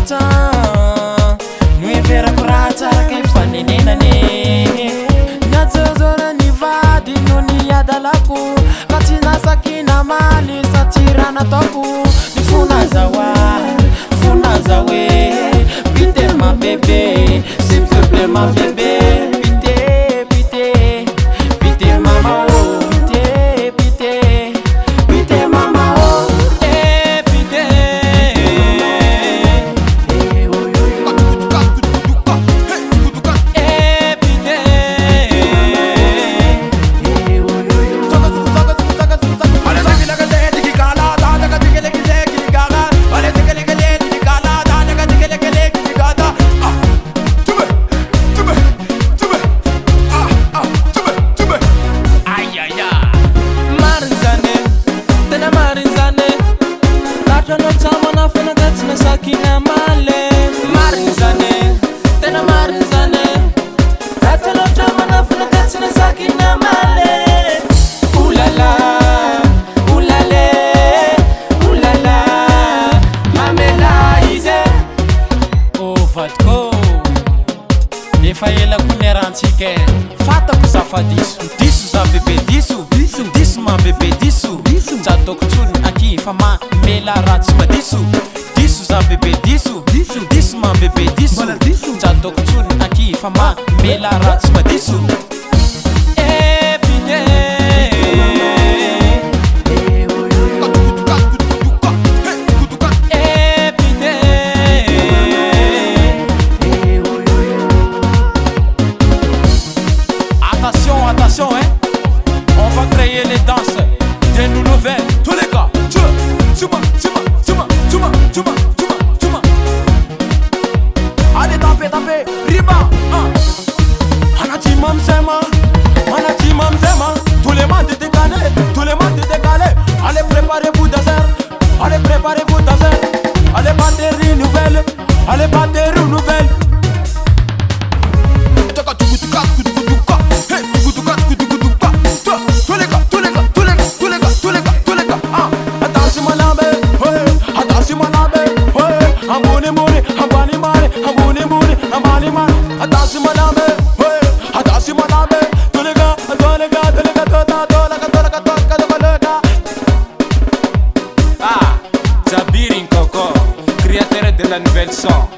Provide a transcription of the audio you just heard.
rata Noi verako rata Raka ifanenenane Nyajojora ny vady no ny adalako Ka tsy nasakina maly satirana ataoko Ny fonaza hoe Pite ma bébé S'il te plaît ma bébé Sakina male Marinzane Tena marinzane Ratalo chamana funa katsina sakina male Oulala Oulale Oulala Mamela ize Oh vatko Efa ela kunerantsike Fatako zafa diso za bebe diso ma bebe diso Jadoko tsuni aki fa ma mela ratsy ma diso za bebe diso ma bebe diso Jadoko tsuni aki fa ma mela ratsy ma diso Attention hein On va créer les danses des nouvelles Tous les gars Tuma Allez taper Riba Anatima msema Tous les mondes décalés Allez préparez-vous danser Allez batterie nouvelle Jabirin Coco, créateur de la nouvelle son.